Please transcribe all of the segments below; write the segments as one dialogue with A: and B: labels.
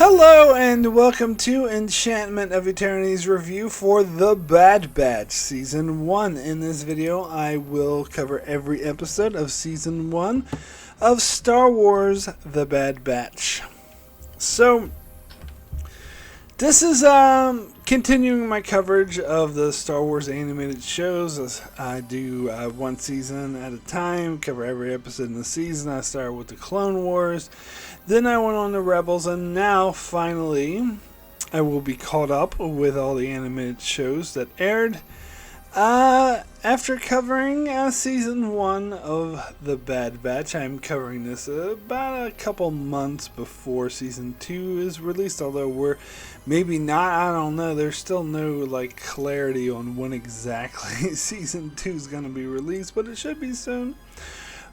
A: Hello and welcome to Enchantment of Eternity's review for The Bad Batch Season 1. In this video, I will cover every episode of Season 1 of Star Wars The Bad Batch. So, this is continuing my coverage of the Star Wars animated shows. As I do one season at a time, cover every episode in the season. I started with the Clone Wars, then I went on to Rebels, and now finally I will be caught up with all the animated shows that aired after covering Season 1 of The Bad Batch. I'm covering this about a couple months before Season 2 is released, although we're maybe not, I don't know, there's still no clarity on when exactly Season 2 is going to be released, but it should be soon,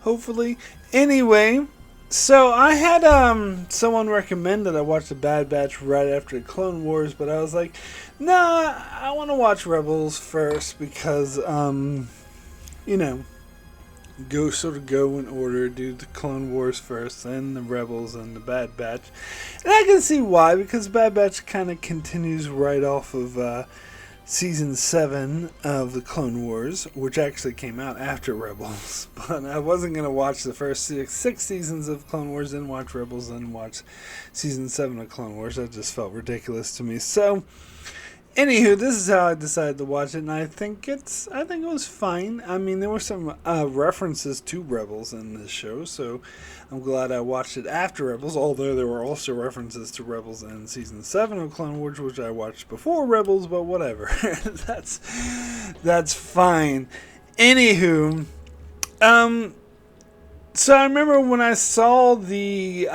A: hopefully. Anyway, so I had someone recommend that I watch The Bad Batch right after the Clone Wars, but I was like, nah, I want to watch Rebels first because, go in order, do the Clone Wars first, then the Rebels and the Bad Batch. And I can see why, because Bad Batch kind of continues right off of Season 7 of the Clone Wars, which actually came out after Rebels. But I wasn't going to watch the first six seasons of Clone Wars, then watch Rebels, then watch Season 7 of Clone Wars. That just felt ridiculous to me. So, anywho, this is how I decided to watch it, and I think it was fine. I mean, there were some references to Rebels in this show, so I'm glad I watched it after Rebels, although there were also references to Rebels in Season 7 of Clone Wars, which I watched before Rebels, but whatever. That's fine. Anywho, so I remember when I saw the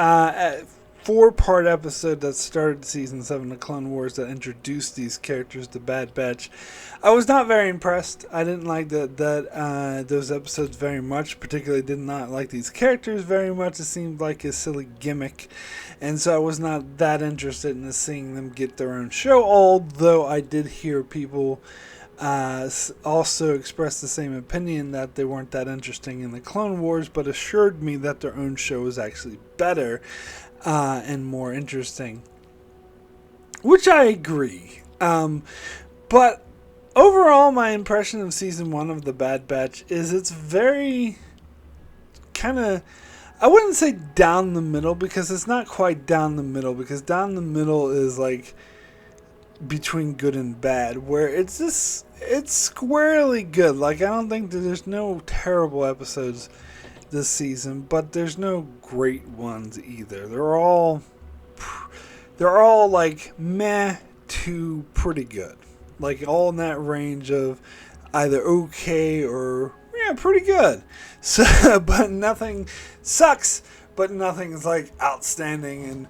A: 4-part episode that started Season 7 of Clone Wars that introduced these characters to Bad Batch, I was not very impressed. I didn't like those episodes very much, particularly did not like these characters very much. It seemed like a silly gimmick, and so I was not that interested in seeing them get their own show, although I did hear people also express the same opinion that they weren't that interesting in the Clone Wars, but assured me that their own show was actually better and more interesting, which I agree. But overall, my impression of Season 1 of The Bad Batch is it's very kind of, I wouldn't say down the middle, because it's not quite down the middle, because down the middle is like between good and bad, where it's squarely good. Like, I don't think that there's no terrible episodes this season, but there's no great ones either. They're all like meh to pretty good, like all in that range of either okay or pretty good. So, but nothing sucks, but nothing is like outstanding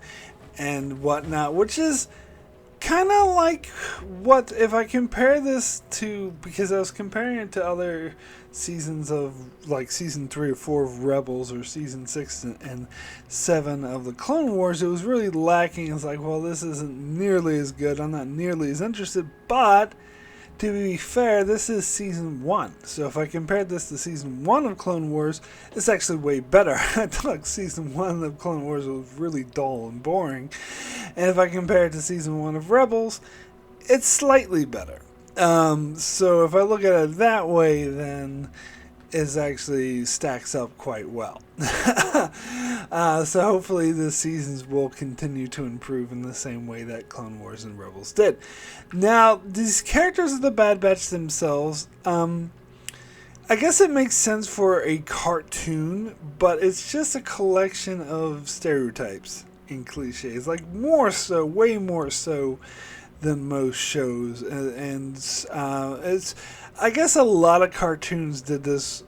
A: and whatnot, which is kind of like what, if I compare this to, because I was comparing it to other seasons of like Season 3 or 4 of Rebels, or Season 6 and 7 of the Clone Wars, it was really lacking. It's like, well, this isn't nearly as good, I'm not nearly as interested, but to be fair, this is Season 1. So if I compared this to Season 1 of Clone Wars, it's actually way better. I thought Season 1 of Clone Wars was really dull and boring. And if I compare it to Season 1 of Rebels, it's slightly better. So if I look at it that way, then it actually stacks up quite well. So hopefully the seasons will continue to improve in the same way that Clone Wars and Rebels did. Now, these characters of the Bad Batch themselves, I guess it makes sense for a cartoon, but it's just a collection of stereotypes and cliches, like more so, way more so than most shows, and it's, I guess a lot of cartoons did this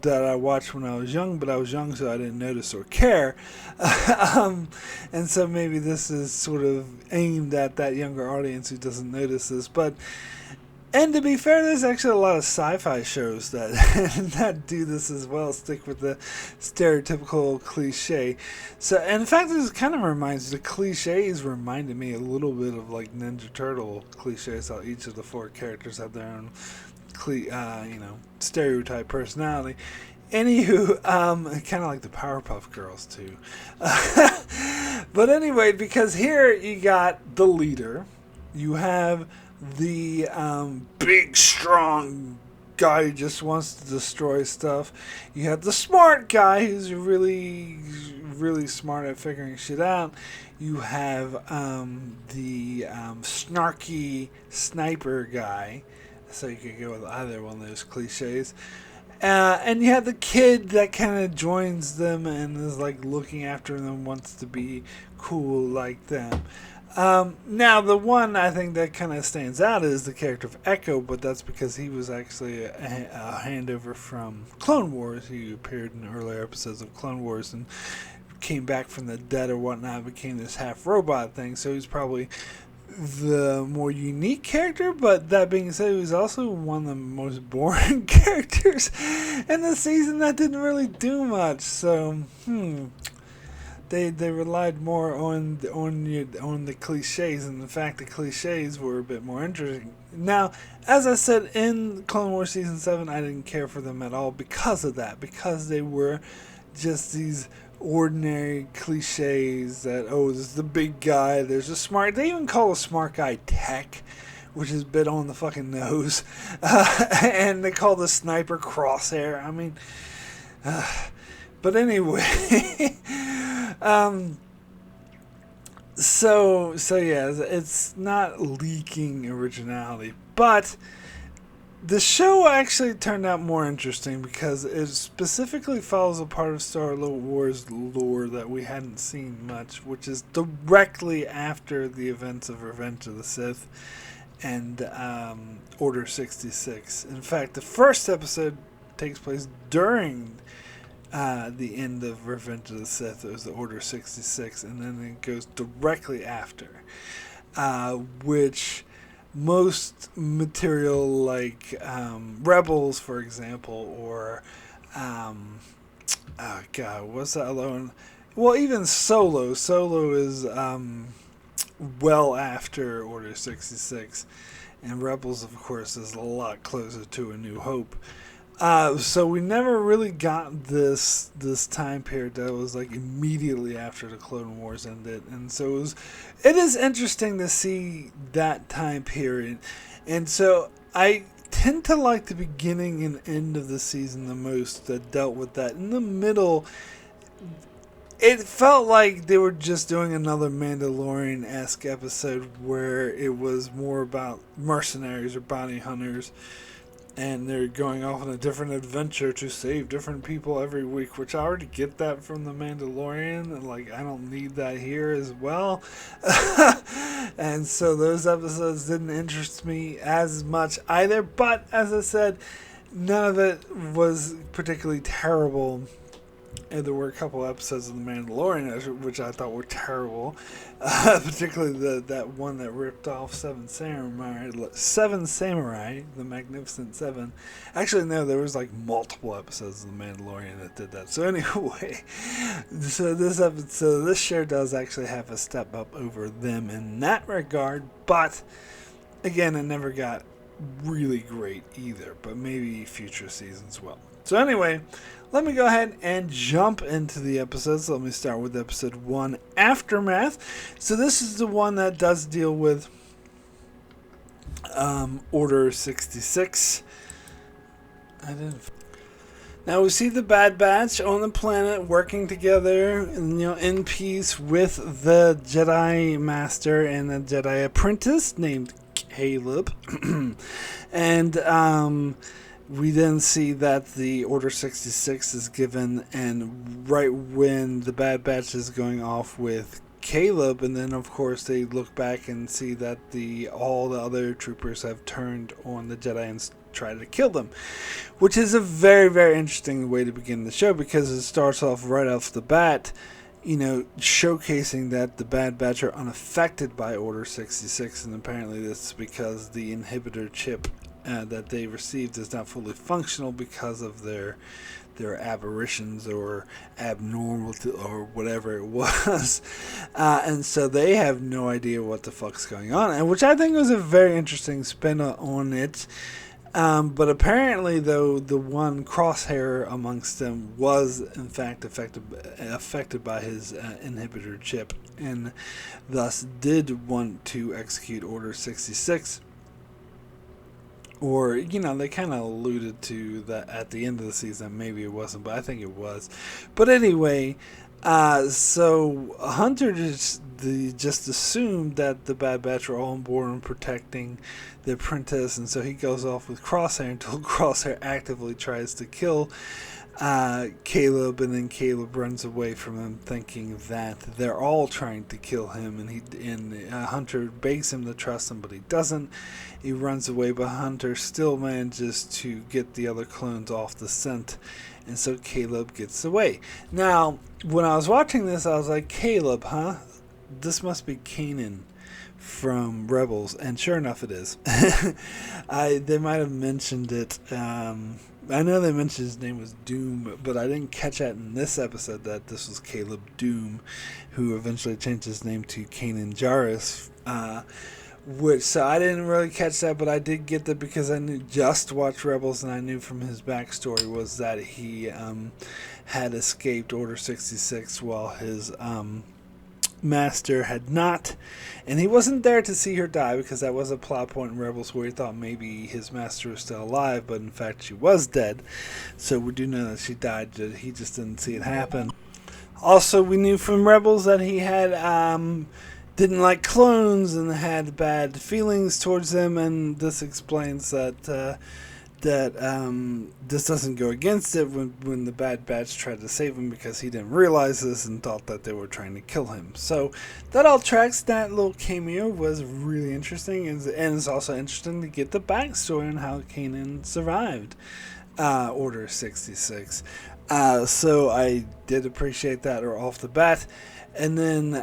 A: that I watched when I was young, but I was young, so I didn't notice or care. And so maybe this is sort of aimed at that younger audience who doesn't notice this. But, and to be fair, there's actually a lot of sci-fi shows that that do this as well, stick with the stereotypical cliche. So, and in fact, this kind of reminds, the cliches reminded me a little bit of like Ninja Turtle cliches, how each of the 4 characters have their own stereotype personality. Anywho, kind of like the Powerpuff Girls too. But anyway, because here you got the leader, you have the big, strong guy who just wants to destroy stuff. You have the smart guy who's really, really smart at figuring shit out. You have the snarky sniper guy. So you could go with either one of those cliches. And you have the kid that kind of joins them and is like looking after them, wants to be cool like them. Now, the one I think that kind of stands out is the character of Echo, but that's because he was actually a handover from Clone Wars. He appeared in earlier episodes of Clone Wars and came back from the dead or whatnot, became this half robot thing, so he's probably the more unique character. But that being said, he was also one of the most boring characters in the season that didn't really do much. So, They relied more on the cliches, and in fact the cliches were a bit more interesting. Now, as I said, in Clone Wars Season 7, I didn't care for them at all because of that, because they were just these ordinary cliches that, oh, this is the big guy, there's a smart... They even call a smart guy Tech, which is a bit on the fucking nose. And they call the sniper Crosshair. I mean... but anyway... So yeah, it's not leaking originality, but the show actually turned out more interesting because it specifically follows a part of Star Wars lore that we hadn't seen much, which is directly after the events of Revenge of the Sith and Order 66. In fact, the first episode takes place during the end of Revenge of the Sith. It was the Order 66, and then it goes directly after, which most material like Rebels, for example, or oh god, what's that other one? Well, even Solo is well after Order 66, and Rebels, of course, is a lot closer to A New Hope. So we never really got this time period that was like immediately after the Clone Wars ended, and so it is interesting to see that time period. And so I tend to like the beginning and end of the season the most that dealt with that. In the middle, it felt like they were just doing another Mandalorian-esque episode where it was more about mercenaries or bounty hunters, and they're going off on a different adventure to save different people every week, which I already get that from The Mandalorian, and like I don't need that here as well. And so those episodes didn't interest me as much either, but as I said, none of it was particularly terrible. And there were a couple episodes of The Mandalorian which I thought were terrible, particularly that one that ripped off Seven Samurai, The Magnificent Seven. Actually, no, there was like multiple episodes of The Mandalorian that did that. So anyway, this show does actually have a step up over them in that regard, but again, it never got really great either, but maybe future seasons will. So anyway, let me go ahead and jump into the episodes. Let me start with episode 1, Aftermath. So this is the one that does deal with Order 66. Now we see the Bad Batch on the planet working together, in peace with the Jedi Master and the Jedi Apprentice named Caleb. And we then see that the Order 66 is given, and right when the Bad Batch is going off with Caleb, and then of course they look back and see that all the other troopers have turned on the Jedi and try to kill them, which is a very, very interesting way to begin the show, because it starts off right off the bat, showcasing that the Bad Batch are unaffected by Order 66, and apparently this is because the inhibitor chip that they received is not fully functional because of their aberrations or abnormality or whatever it was, and so they have no idea what the fuck's going on, and which I think was a very interesting spin on it. But apparently, though, the one crosshair amongst them was, in fact, affected by his inhibitor chip, and thus did want to execute Order 66. Or, they kind of alluded to that at the end of the season. Maybe it wasn't, but I think it was. But anyway, so Hunter just assumed that the Bad Batch were all on board and protecting the apprentice, and so he goes off with Crosshair until Crosshair actively tries to kill Caleb, and then Caleb runs away from him, thinking that they're all trying to kill him, and Hunter begs him to trust him, but he doesn't. He runs away, but Hunter still manages to get the other clones off the scent, and so Caleb gets away. Now, when I was watching this, I was like, Caleb, huh? This must be Kanan from Rebels, and sure enough, it is. They might have mentioned it. I know they mentioned his name was Doom, but I didn't catch that in this episode that this was Caleb Doom, who eventually changed his name to Kanan Jarrus. So I didn't really catch that, but I did get that because I just watched Rebels, and I knew from his backstory was that he had escaped Order 66 while his master had not, and he wasn't there to see her die, because that was a plot point in Rebels where he thought maybe his master was still alive, but in fact she was dead. So we do know that she died, he just didn't see it happen. Also, we knew from Rebels that he had didn't like clones and had bad feelings towards them, and this explains that this doesn't go against it when the Bad Batch tried to save him, because he didn't realize this and thought that they were trying to kill him. So that all tracks. That little cameo was really interesting, and it's also interesting to get the backstory on how Kanan survived Order 66. So I did appreciate that off the bat. And then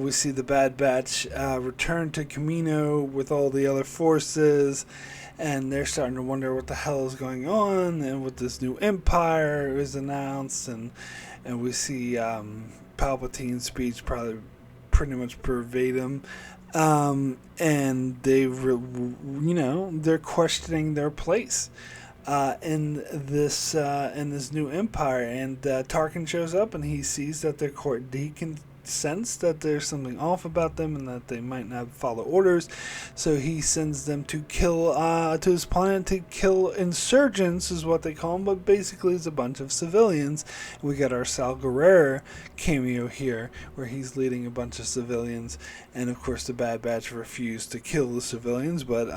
A: we see the Bad Batch return to Camino with all the other forces, and they're starting to wonder what the hell is going on, and with this new empire is announced, and we see Palpatine's speech probably pretty much verbatim, and they're questioning their place in this new empire, and Tarkin shows up, and he sees that he can sense that there's something off about them and that they might not follow orders, so he sends them to kill to his planet to kill insurgents, is what they call them, but basically it's a bunch of civilians. We got our Sal Guerrero cameo here where he's leading a bunch of civilians, and of course the Bad Batch refused to kill the civilians, but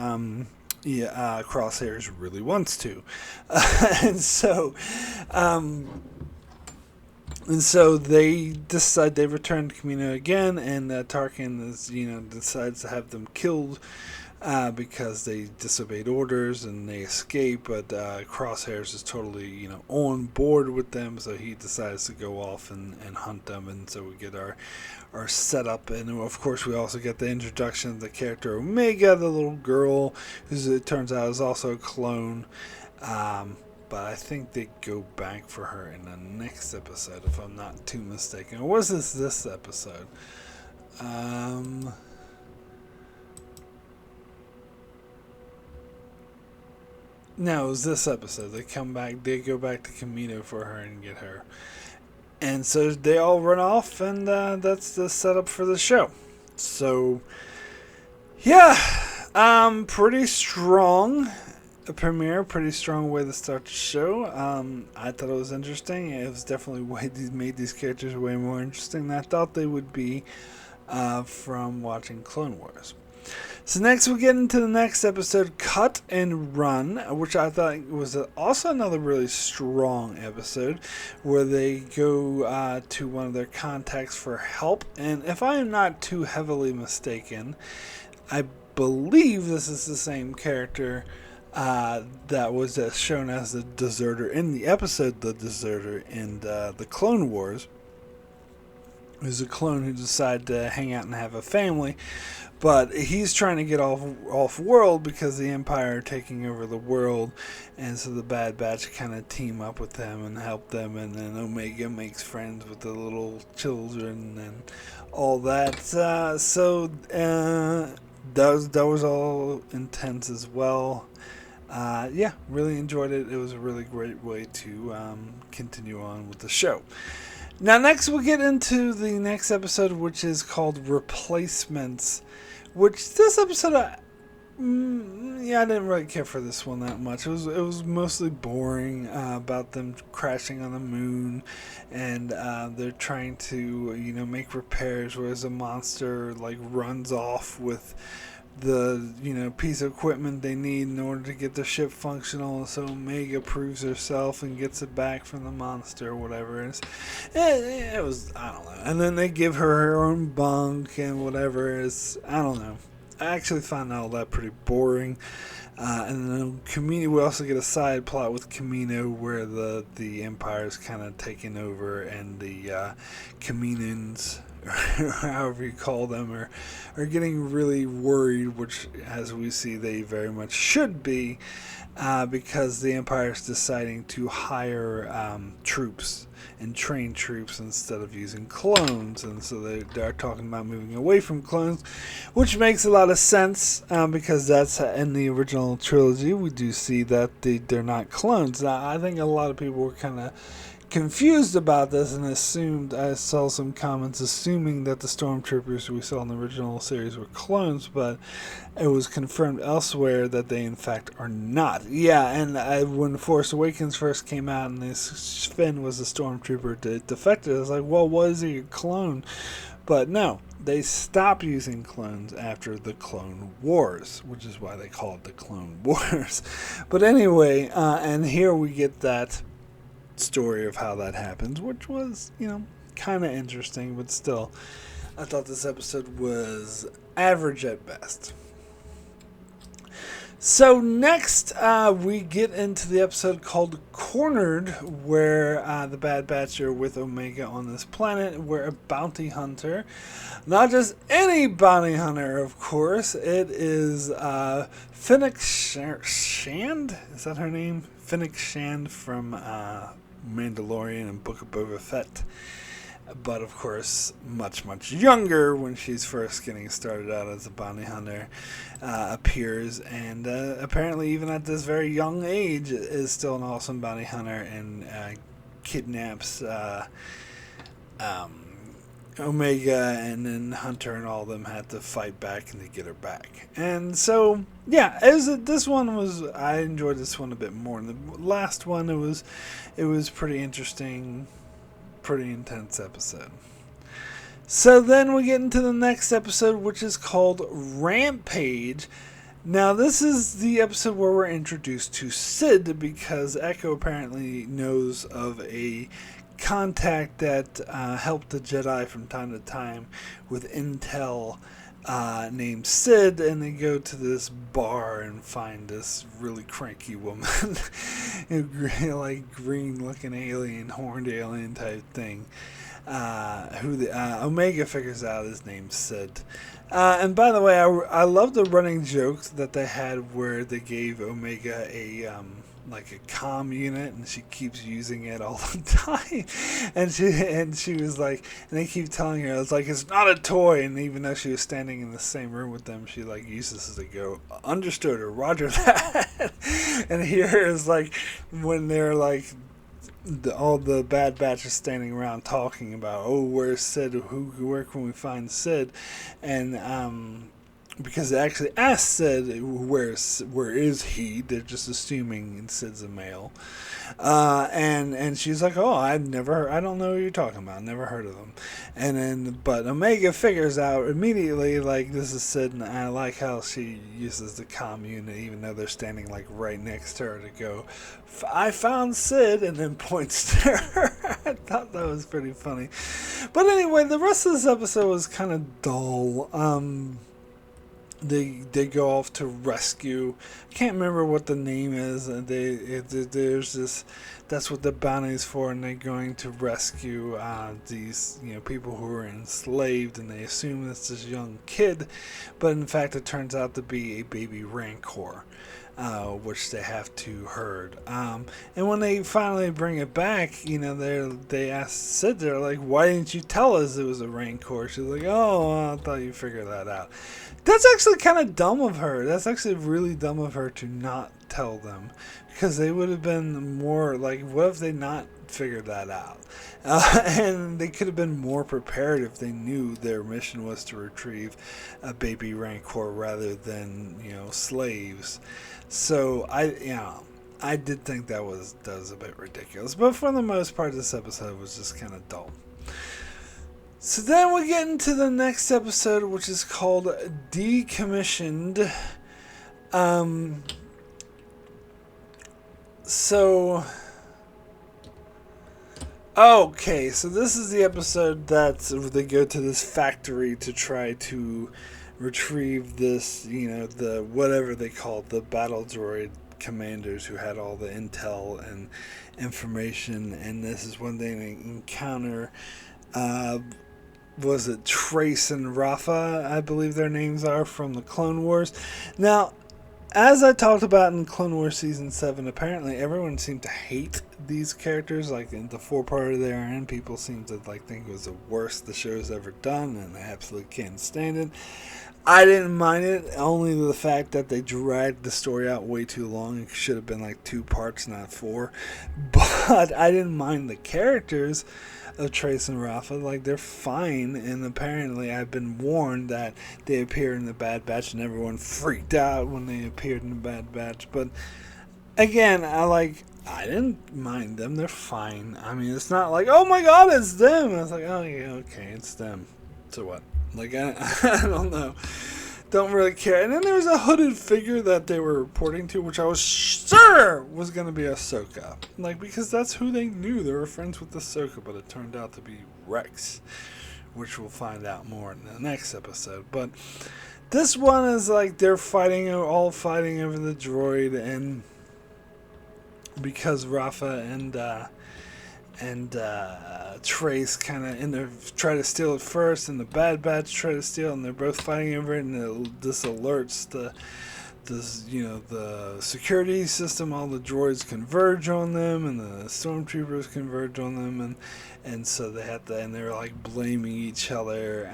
A: Crosshairs really wants to. And so they decide, they return to Camino again, and Tarkin decides to have them killed because they disobeyed orders and they escape. But Crosshairs is totally on board with them, so he decides to go off and hunt them. And so we get our setup, and of course we also get the introduction of the character Omega, the little girl, who it turns out is also a clone. But I think they go back for her in the next episode, if I'm not too mistaken. Or was this episode? No, it was this episode. They go back to Camino for her and get her. And so they all run off, and that's the setup for the show. So, yeah, pretty strong. A premiere, pretty strong way to start the show. I thought it was interesting. It was definitely made these characters way more interesting than I thought they would be from watching Clone Wars. So next we get into the next episode, Cut and Run, which I thought was also another really strong episode, where they go to one of their contacts for help. And if I am not too heavily mistaken, I believe this is the same character that was shown as the deserter in the episode The Deserter in the Clone Wars. Who's a clone who decided to hang out and have a family, but he's trying to get off world because the Empire are taking over the world, and so the Bad Batch kind of team up with them and help them, and then Omega makes friends with the little children and all that. That was all intense as well. Yeah, really enjoyed it. It was a really great way to continue on with the show. Now, next we'll get into the next episode, which is called Replacements. Which this episode, yeah, I didn't really care for this one that much. It was mostly boring about them crashing on the moon, and they're trying to make repairs. Whereas a monster like runs off with the piece of equipment they need in order to get the ship functional, so Omega proves herself and gets it back from the monster or whatever. It was, I don't know. And then they give her own bunk and whatever. I don't know. I actually found all that pretty boring. And then Camino, we also get a side plot with Camino where the Empire's kind of taken over, and the Caminans, or however you call them, are getting really worried, which, as we see, they very much should be, because the Empire is deciding to hire troops and train troops instead of using clones, and so they're talking about moving away from clones, which makes a lot of sense, because that's in the original trilogy. We do see that they're not clones. Now, I think a lot of people were kind of confused about this and assumed, I saw some comments assuming that the stormtroopers we saw in the original series were clones, but it was confirmed elsewhere that they in fact are not. Yeah, and when Force Awakens first came out and this Finn was a stormtrooper defected, I was like, well, was he a clone? But no, they stopped using clones after the Clone Wars, which is why they call it the Clone Wars. But anyway, and here we get that story of how that happens, which was, kind of interesting, but still, I thought this episode was average at best. So next, we get into the episode called Cornered, where the Bad Batch are with Omega on this planet, where a bounty hunter, not just any bounty hunter, of course, it is Fennec Shand? Is that her name? Fennec Shand from Mandalorian and Book of Boba Fett, but of course much younger when she's first getting started out as a bounty hunter, appears, and apparently even at this very young age is still an awesome bounty hunter, and kidnaps Omega, and then Hunter and all of them had to fight back and they get her back. And so, yeah, this one was, I enjoyed this one a bit more than the last one. It was pretty interesting, pretty intense episode. So then we get into the next episode, which is called Rampage. Now, this is the episode where we're introduced to Sid, because Echo apparently knows of a contact that helped the Jedi from time to time with intel, named Sid, and they go to this bar and find this really cranky woman, like green looking alien, horned alien type thing, who Omega figures out is named Sid. And by the way, I love the running jokes that they had where they gave Omega a comm unit, and she keeps using it all the time, and she was like, and they keep telling her it's not a toy, and even though she was standing in the same room with them, she uses it to go, understood, or roger that. And here is when they're all the Bad Batch is standing around talking about, where's Sid, where can we find Sid, and because they actually asked Sid, where is he? They're just assuming Sid's a male. And she's like, I don't know what you're talking about. Never heard of them. And then, but Omega figures out immediately, this is Sid, and I like how she uses the comm unit, even though they're standing, right next to her, to go, I found Sid, and then points to her. I thought that was pretty funny. But anyway, the rest of this episode was kind of dull. They go off to rescue. I can't remember what the name is. There's this. That's what the bounty is for, and they're going to rescue these people who are enslaved, and they assume it's this young kid, but in fact it turns out to be a baby Rancor, which they have to herd. And when they finally bring it back, they ask Sid, they're like, why didn't you tell us it was a Rancor? She's like, I thought you figured that out. That's actually kind of dumb of her. That's actually really dumb of her to not tell them, because they would have been more like, what if they not figured that out? And they could have been more prepared if they knew their mission was to retrieve a baby Rancor rather than, slaves. So I did think that was a bit ridiculous, but for the most part, this episode was just kind of dull. So then we get into the next episode, which is called Decommissioned. Okay, so this is the episode that they go to this factory to try to retrieve this, the whatever they call it, the battle droid commanders who had all the intel and information, and this is when they encounter was it Trace and Rafa, I believe their names are, from the Clone Wars. Now, as I talked about in Clone Wars Season 7, apparently everyone seemed to hate these characters. Like, in the 4-parter they are in, people seem to think it was the worst the show's ever done, and I absolutely can't stand it. I didn't mind it, only the fact that they dragged the story out way too long. It should have been 2 parts, not 4. But I didn't mind the characters of Trace and Rafa. They're fine, and apparently I've been warned that they appear in the Bad Batch, and everyone freaked out when they appeared in the Bad Batch. But again, I didn't mind them. They're fine. I mean, it's not oh my god, it's them. I was oh yeah, okay, it's them. So what? I don't know. Don't really care. And then there was a hooded figure that they were reporting to, which I was sure was going to be Ahsoka. Because that's who they knew. They were friends with Ahsoka, but it turned out to be Rex, which we'll find out more in the next episode. But this one is they're all fighting over the droid, and because Rafa and Trace kind of try to steal it first, and the Bad Batch try to steal it, and they're both fighting over it, and this alerts the security system. All the droids converge on them, and the stormtroopers converge on them, and so they had to, and they were blaming each other.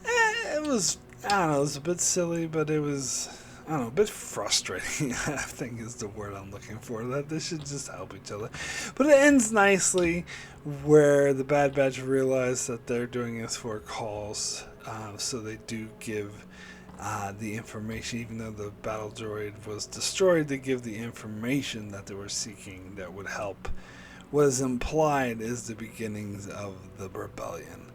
A: It was, I don't know, it was a bit silly, but it was, I don't know, a bit frustrating, I think is the word I'm looking for, that they should just help each other. But it ends nicely where the Bad Batch realize that they're doing this for a cause, so they do give the information, even though the battle droid was destroyed, they give the information that they were seeking that would help. What is implied is the beginnings of the rebellion.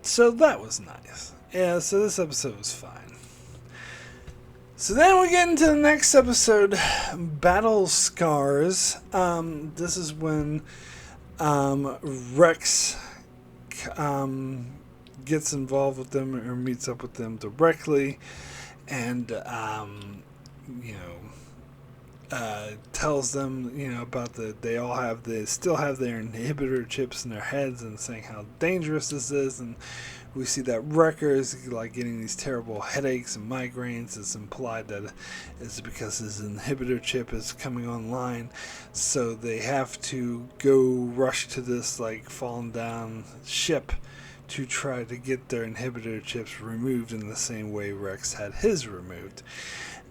A: So that was nice. Yeah, so this episode was fine. So then we get into the next episode, Battle Scars. This is when Rex gets involved with them or meets up with them directly, and tells them about they still have their inhibitor chips in their heads, and saying how dangerous this is. And we see that Wrecker is getting these terrible headaches and migraines. It's implied that it's because his inhibitor chip is coming online, so they have to go rush to this fallen down ship to try to get their inhibitor chips removed in the same way Rex had his removed.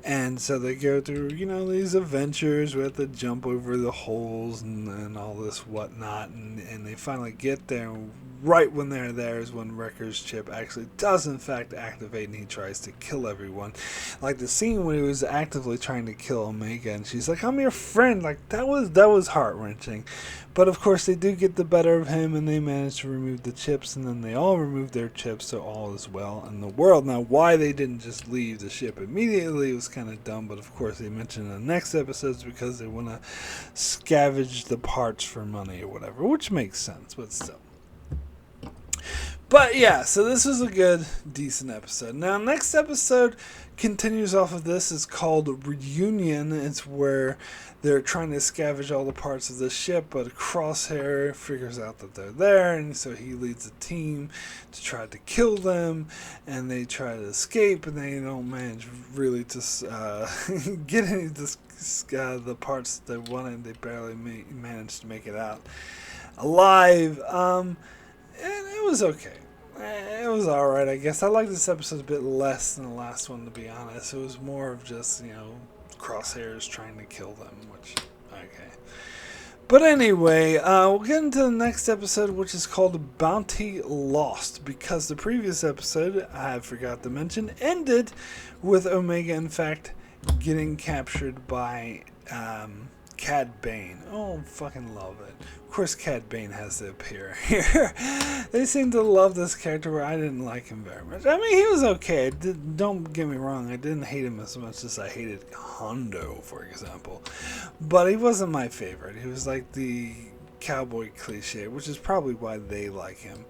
A: And so they go through, these adventures. We have to jump over the holes and all this whatnot. And they finally get there. Right when they're there is when Wrecker's chip actually does, in fact, activate, and he tries to kill everyone. The scene when he was actively trying to kill Omega, and she's like, "I'm your friend." That was heart-wrenching. But, of course, they do get the better of him, and they manage to remove the chips, and then they all remove their chips, so all is well in the world. Now, why they didn't just leave the ship immediately was kind of dumb, but, of course, they mentioned in the next episodes because they want to scavenge the parts for money or whatever, which makes sense, but still. But yeah, so this was a good, decent episode. Now, next episode continues off of this. It's called Reunion. It's where they're trying to scavenge all the parts of the ship, but Crosshair figures out that they're there, and so he leads a team to try to kill them, and they try to escape, and they don't manage really to get any of the parts that they wanted. They barely managed to make it out alive. And it was okay. It was alright, I guess. I like this episode a bit less than the last one, to be honest. It was more of just, Crosshair's trying to kill them, which, okay. But anyway, we'll get into the next episode, which is called Bounty Lost, because the previous episode, I forgot to mention, ended with Omega, in fact, getting captured by Cad Bane. Oh, fucking love it. Of course, Cad Bane has to appear here. They seem to love this character where I didn't like him very much. I mean, he was okay. Don't get me wrong. I didn't hate him as much as I hated Hondo, for example. But he wasn't my favorite. He was like the cowboy cliche, which is probably why they like him.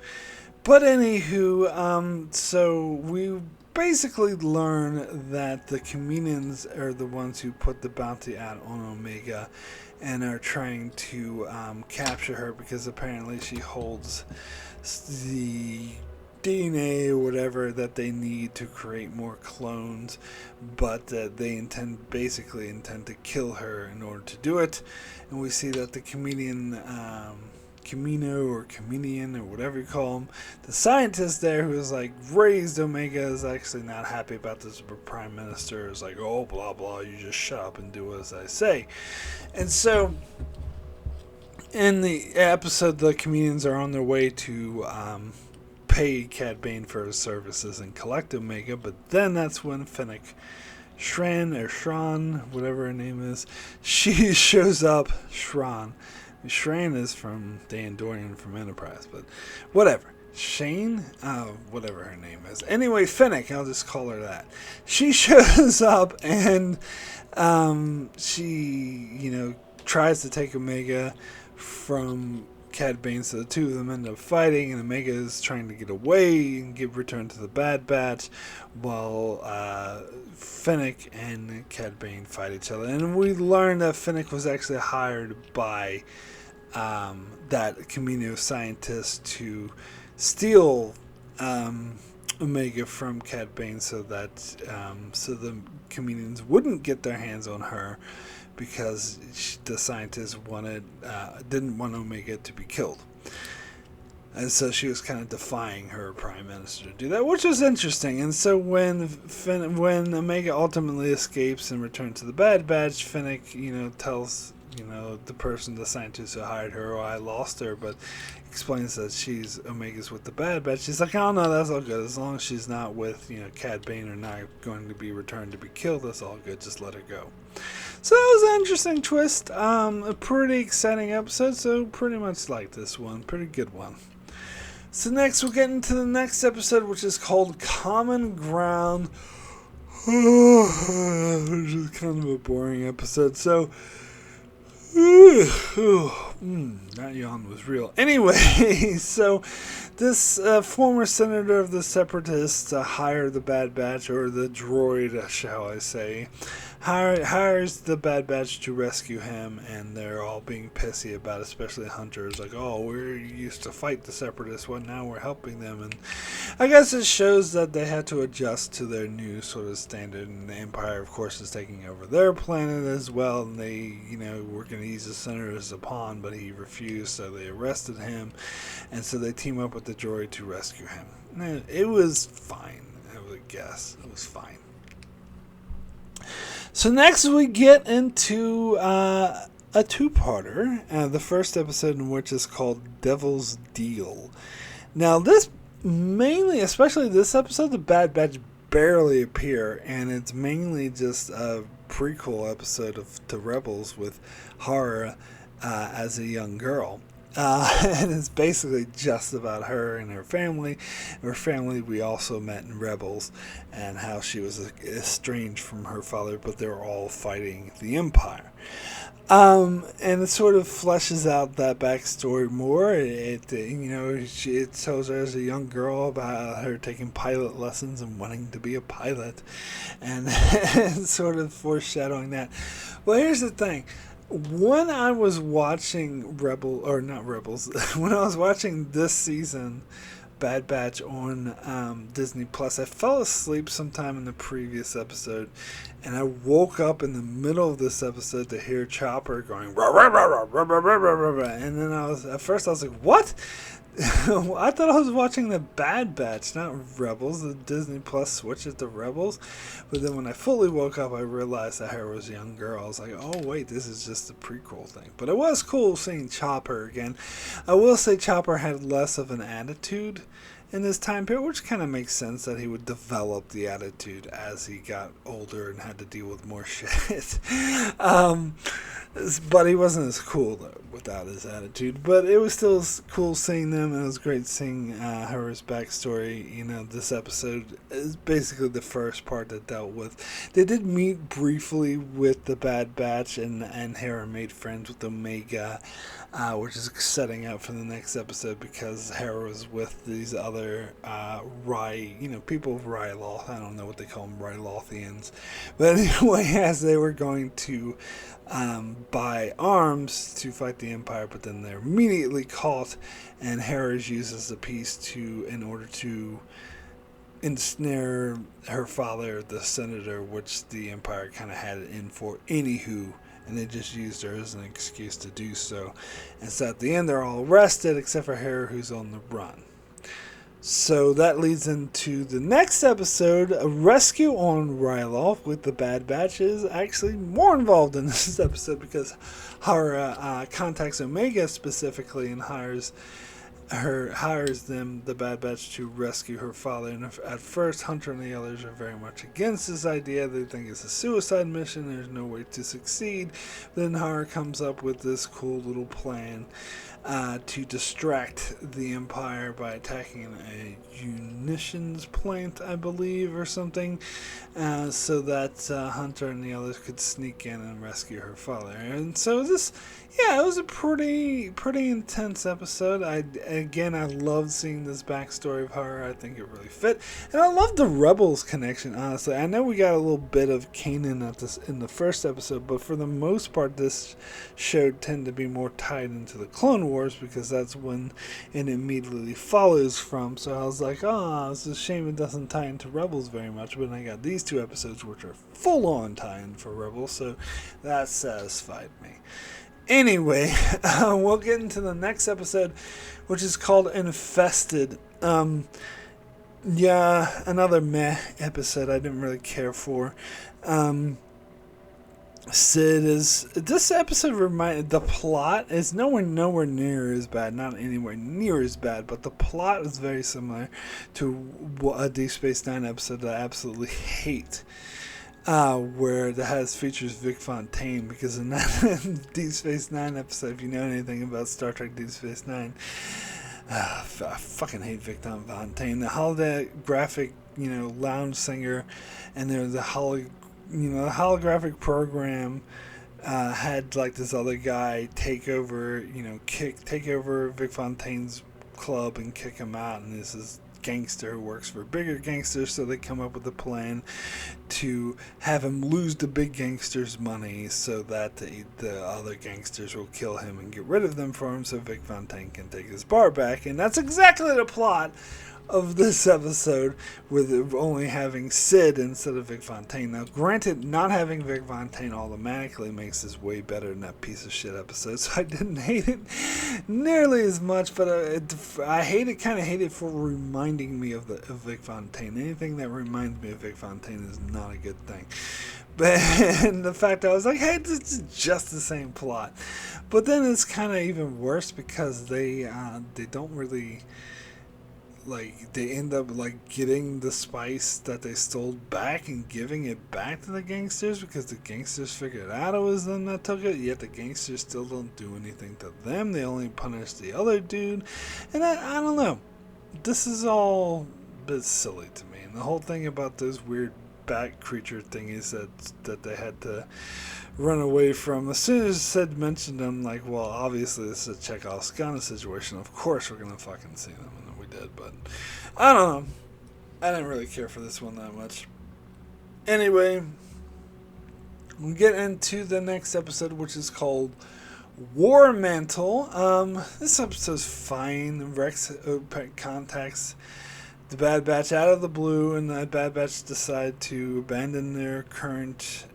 A: But anywho, so we basically learn that the Caminians are the ones who put the bounty out on Omega and are trying to capture her because apparently she holds the DNA or whatever that they need to create more clones, but they basically intend to kill her in order to do it. And we see that the Camino or Comedian or whatever you call him, the scientist there who is like raised Omega is actually not happy about this. But Prime Minister is like, oh, blah blah, you just shut up and do as I say. And so in the episode, the Comedians are on their way to pay Cad Bane for his services and collect Omega, but then that's when Fennec Shran, whatever her name is, she shows up. Shran is from the Andorian from Enterprise, but whatever. Shane? Whatever her name is. Anyway, Fennec, I'll just call her that. She shows up and she, tries to take Omega from Cad Bane, so the two of them end up fighting, and Omega is trying to get away and return to the Bad Batch, while Fennec and Cad Bane fight each other. And we learned that Fennec was actually hired by that Camino scientist to steal Omega from Cad Bane so that so the Comedians wouldn't get their hands on her, because the scientist didn't want Omega to be killed. And so she was kind of defying her Prime Minister to do that, which was interesting. And so when Omega ultimately escapes and returns to the Bad Batch, Fennec, tells the scientist who hired her, I lost her, but explains that Omega's with the Bad Batch. She's like, oh no, that's all good. As long as she's not with, Cad Bane or not going to be returned to be killed, that's all good. Just let her go. So that was an interesting twist. A pretty exciting episode, so pretty much like this one. Pretty good one. So next we'll get into the next episode, which is called Common Ground. Which is kind of a boring episode. So that yawn was real. Anyway, so this former senator of the Separatists hired the Bad Batch, or the droid, shall I say, hires the Bad Batch to rescue him, and they're all being pissy about it, especially Hunter's like, oh, we used to fight the Separatists, well, now we're helping them. And I guess it shows that they had to adjust to their new sort of standard, and the Empire, of course, is taking over their planet as well, and they, were going to use the senator as a pawn, but he refused, so they arrested him, and so they team up with the droid to rescue him. Now, it was fine, I would guess. It was fine. So next we get into a two-parter, the first episode in which is called Devil's Deal. Now this mainly, especially this episode, the Bad Batch barely appear, and it's mainly just a prequel episode to Rebels with Hara as a young girl. And it's basically just about her and her family. Her family we also met in Rebels, and how she was estranged from her father, but they were all fighting the Empire. And it sort of fleshes out that backstory more. It tells her as a young girl about her taking pilot lessons and wanting to be a pilot, and sort of foreshadowing that. Well, here's the thing. When I was watching when I was watching this season, Bad Batch on Disney Plus, I fell asleep sometime in the previous episode, and I woke up in the middle of this episode to hear Chopper going, rah, rah, rah, rah, rah, rah, rah, rah, rah, and then at first I was like, what? I thought I was watching the Bad Batch, not Rebels. The Disney Plus switched it to Rebels. But then when I fully woke up, I realized that Hera was a young girl. I was like, oh, wait, this is just a prequel thing. But it was cool seeing Chopper again. I will say Chopper had less of an attitude in this time period, which kind of makes sense that he would develop the attitude as he got older and had to deal with more shit. But he wasn't as cool though, without his attitude. But it was still cool seeing them, and it was great seeing Hera's backstory. You know, this episode is basically the first part that dealt with. They did meet briefly with the Bad Batch, and Hera made friends with Omega, which is setting up for the next episode because Hera was with these other people of Ryloth. I don't know what they call them, Rylothians. But anyway, as they were going to buy arms to fight the Empire, but then they're immediately caught, and Hera uses the piece in order to ensnare her father, the senator, which the Empire kind of had it in for anywho, and they just used her as an excuse to do so. And so at the end, they're all arrested except for Hera, who's on the run. So that leads into the next episode. A rescue on Ryloth with the Bad Batch is actually more involved in this episode because Hera contacts Omega specifically and hires them, the Bad Batch, to rescue her father. And at first, Hunter and the others are very much against this idea. They think it's a suicide mission. There's no way to succeed. Then Hera comes up with this cool little plan to distract the Empire by attacking a munitions plant, I believe, or something, so that Hunter and the others could sneak in and rescue her father. And so it was a pretty intense episode. I loved seeing this backstory of her. I think it really fit, and I love the Rebels connection. Honestly, I know we got a little bit of Kanan in the first episode, but for the most part, this show tend to be more tied into the Clone Wars because that's when it immediately follows from. So I was like, it's a shame it doesn't tie into Rebels very much. But I got these two episodes which are full on tie-in for Rebels, so that satisfied me. Anyway, we'll get into the next episode, which is called Infested. Another meh episode I didn't really care for. This episode the plot is nowhere near as bad, not anywhere near as bad, but the plot is very similar to a Deep Space Nine episode that I absolutely hate. Where features Vic Fontaine, because in that Deep Space Nine episode, if you know anything about Star Trek Deep Space Nine, I fucking hate Vic Fontaine. The holographic, lounge singer, and there's the holographic program had like this other guy take over Vic Fontaine's club and kick him out, and this is gangster who works for bigger gangsters, so they come up with a plan to have him lose the big gangster's money so that the other gangsters will kill him and get rid of them for him so Vic Fontaine can take his bar back. And that's exactly the plot of this episode, with only having Sid instead of Vic Fontaine. Now, granted, not having Vic Fontaine automatically makes this way better than that piece of shit episode, so I didn't hate it nearly as much, but I hate it for reminding me of Vic Fontaine. Anything that reminds me of Vic Fontaine is not a good thing. But and the fact that I was like, hey, this is just the same plot. But then it's kind of even worse because they don't really... they end up, getting the spice that they stole back and giving it back to the gangsters because the gangsters figured out it was them that took it, yet the gangsters still don't do anything to them. They only punish the other dude. And I don't know. This is all a bit silly to me. And the whole thing about those weird bat creature thingies that they had to run away from. As soon as Sid mentioned them, obviously this is a Chekhov's gun situation. Of course we're going to fucking see them. But I don't know. I didn't really care for this one that much. Anyway, we'll get into the next episode, which is called War Mantle. This episode's fine. Rex contacts the Bad Batch out of the blue, and the Bad Batch decide to abandon their current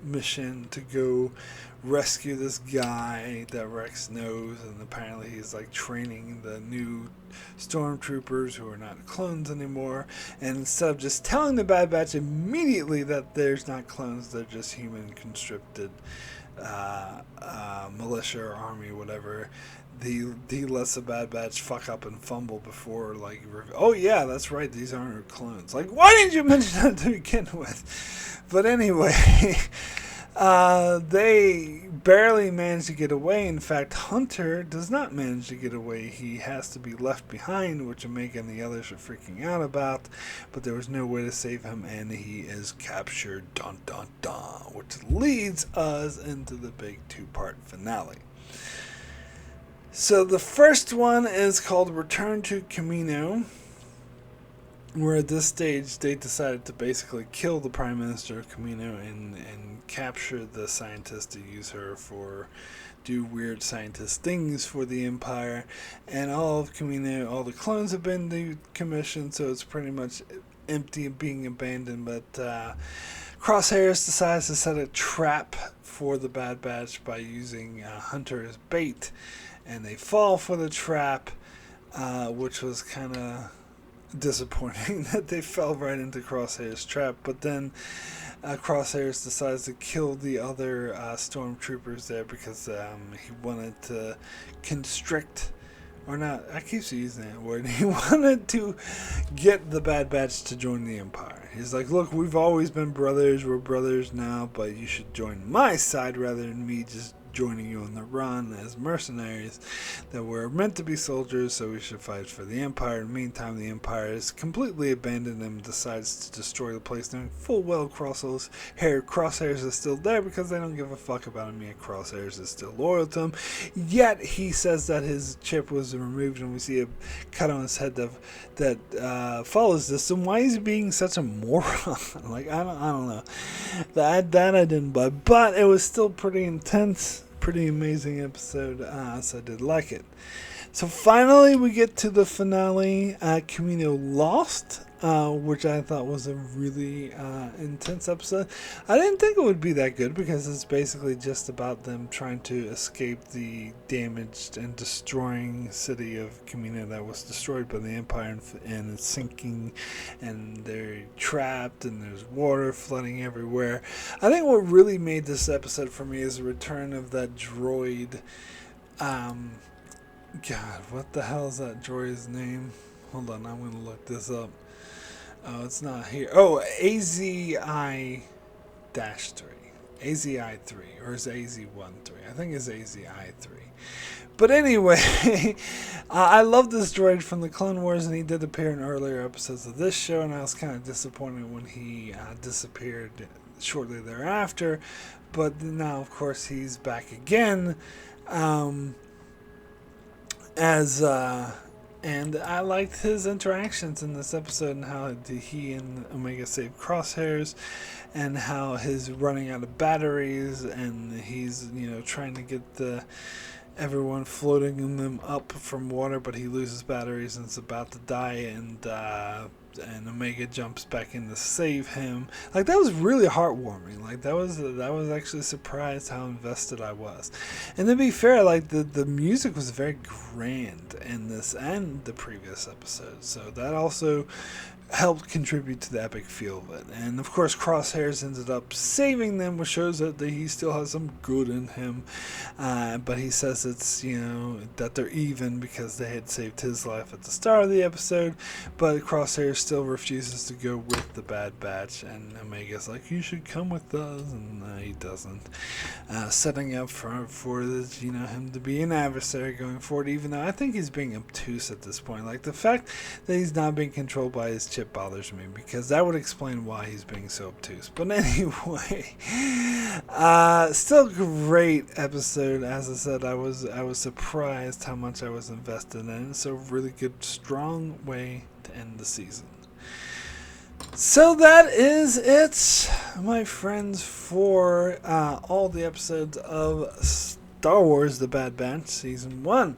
A: mission to go rescue this guy that Rex knows, and apparently he's like training the new stormtroopers who are not clones anymore. And instead of just telling the Bad Batch immediately that there's not clones, they're just human conscripted militia or army, whatever. He lets the Bad Batch fuck up and fumble before, like, oh yeah, that's right, these aren't clones. Like, why didn't you mention that to begin with? But anyway, they barely manage to get away. In fact, Hunter does not manage to get away. He has to be left behind, which Omega and the others are freaking out about. But there was no way to save him, and he is captured. Dun dun dun. Which leads us into the big 2-part finale. So the first one is called Return to Camino, where at this stage they decided to basically kill the Prime Minister of Camino and capture the scientist to use her for do weird scientist things for the Empire. And all of Camino, all the clones have been decommissioned, so it's pretty much empty and being abandoned. But Crosshairs decides to set a trap for the Bad Batch by using Hunter as bait. And they fall for the trap, which was kind of disappointing that they fell right into Crosshair's trap. But then Crosshairs decides to kill the other stormtroopers there because he wanted to constrict, or not, I keep using that word, he wanted to get the Bad Batch to join the Empire. He's like, look, we've always been brothers, we're brothers now, but you should join my side rather than me just joining you on the run as mercenaries, that we're meant to be soldiers, so we should fight for the Empire. In the meantime, the Empire is completely abandoned and decides to destroy the place, knowing full well Crosshairs is still there because they don't give a fuck about him yet. Crosshairs is still loyal to him, yet he says that his chip was removed, and we see a cut on his head that follows this. And why is he being such a moron? Like, I don't know. That I didn't buy, but it was still pretty intense. Pretty amazing episode, so I did like it. So finally we get to the finale, Camino Lost, which I thought was a really intense episode. I didn't think it would be that good because it's basically just about them trying to escape the damaged and destroying city of Camino that was destroyed by the Empire, and it's sinking, and they're trapped, and there's water flooding everywhere. I think what really made this episode for me is the return of that droid. God, what the hell is that droid's name? Hold on, I'm going to look this up. Oh, it's not here. Oh, AZI-3. AZI-3. Or is AZ-1-3? I think it's AZI-3. But anyway, I love this droid from the Clone Wars, and he did appear in earlier episodes of this show, and I was kind of disappointed when he disappeared shortly thereafter. But now, of course, he's back again. And I liked his interactions in this episode, and how he and Omega saved Crosshairs, and how he's running out of batteries, and he's, trying to get everyone floating them up from water, but he loses batteries and is about to die, and Omega jumps back in to save him. Like, that was really heartwarming. Like, that was actually surprised how invested I was. And to be fair, like, the music was very grand in this and the previous episode, so that also helped contribute to the epic feel of it. And of course, Crosshairs ended up saving them, which shows that he still has some good in him. But he says it's, that they're even because they had saved his life at the start of the episode. But Crosshairs still refuses to go with the Bad Batch, and Omega's like, you should come with us, and he doesn't. Setting up for this, him to be an adversary going forward, even though I think he's being obtuse at this point. Like, the fact that he's not being controlled by his chip bothers me, because that would explain why he's being so obtuse. But anyway, still great episode. As I said, I was surprised how much I was invested in it. So really good, strong way to end the season. So that is it, my friends, for all the episodes of Star Wars The Bad Batch Season 1.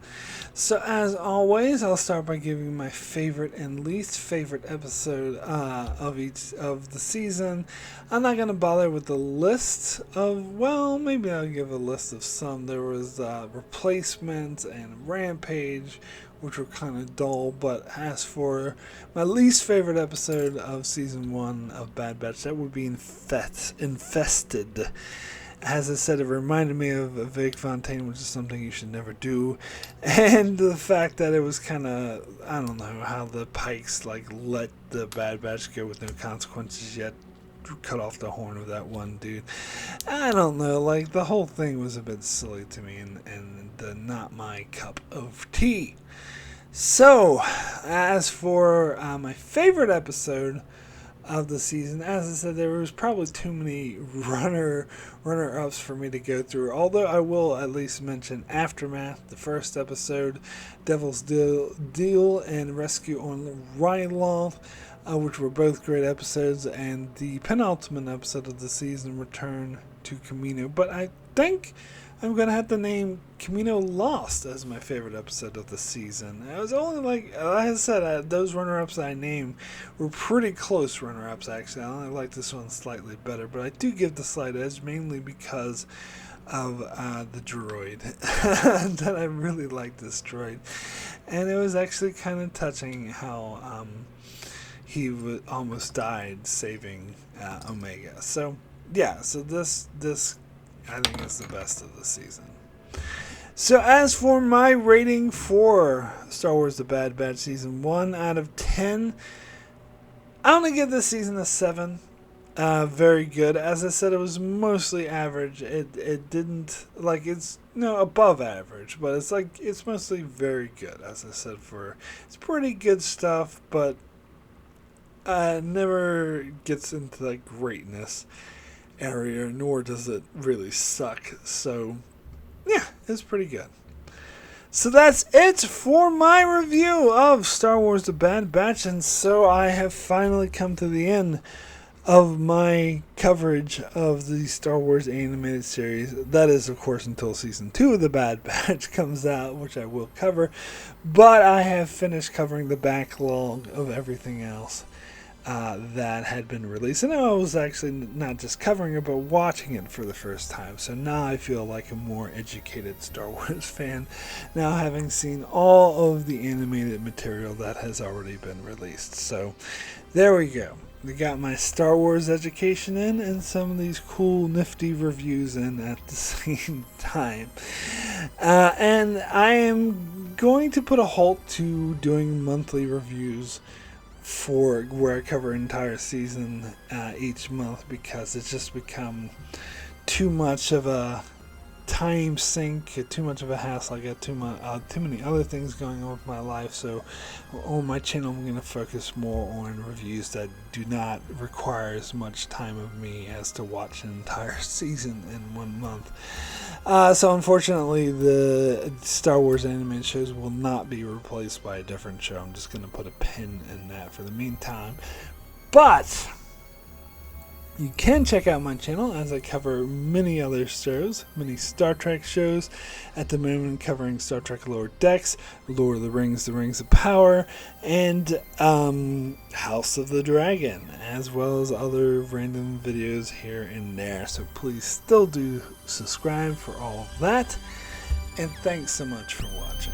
A: So as always, I'll start by giving my favorite and least favorite episode of each of the season. I'm not going to bother with the list of, well, maybe I'll give a list of some. There was Replacement and Rampage, which were kind of dull, but as for my least favorite episode of Season 1 of Bad Batch, that would be Infested. As I said, it reminded me of Vague Fontaine, which is something you should never do. And the fact that it was kind of, I don't know, how the Pikes let the Bad Batch go with no consequences yet. Cut off the horn of that one dude. I don't know, the whole thing was a bit silly to me and not my cup of tea. So, as for my favorite episode of the season, as I said, there was probably too many runner-ups for me to go through, although I will at least mention Aftermath, the first episode, Devil's Deal and Rescue on Ryloth, which were both great episodes, and the penultimate episode of the season, Return to Camino. But I think I'm going to have to name Camino Lost as my favorite episode of the season. It was only like I said, those runner-ups I named were pretty close runner-ups, actually. I only like this one slightly better, but I do give the slight edge mainly because of the droid. That I really like this droid. And it was actually kind of touching how he almost died saving Omega. So, yeah, so this I think is the best of the season. So as for my rating for Star Wars The Bad Batch Season 1 out of 10, I'm going to give this season a 7. Very good. As I said, it was mostly average. It didn't, it's, above average, but it's mostly very good. As I said, it's pretty good stuff, but never gets into greatness area, nor does it really suck. So yeah, it's pretty good. So that's it for my review of Star Wars The Bad Batch, and so I have finally come to the end of my coverage of the Star Wars animated series. That is, of course, until Season 2 of The Bad Batch comes out, which I will cover, but I have finished covering the backlog of everything else that had been released, and I was actually not just covering it, but watching it for the first time. So now I feel like a more educated Star Wars fan, now having seen all of the animated material that has already been released. So there we go. I got my Star Wars education in and some of these cool, nifty reviews in at the same time. And I am going to put a halt to doing monthly reviews for where I cover an entire season each month, because it's just become too much of a time sink, too much of a hassle. I got too many other things going on with my life. So on my channel, I'm going to focus more on reviews that do not require as much time of me as to watch an entire season in 1 month. So unfortunately, the Star Wars animated shows will not be replaced by a different show. I'm just going to put a pin in that for the meantime. But you can check out my channel as I cover many other shows, many Star Trek shows. At the moment, covering Star Trek Lower Decks, Lord of the Rings of Power, and House of the Dragon, as well as other random videos here and there. So please still do subscribe for all of that. And thanks so much for watching.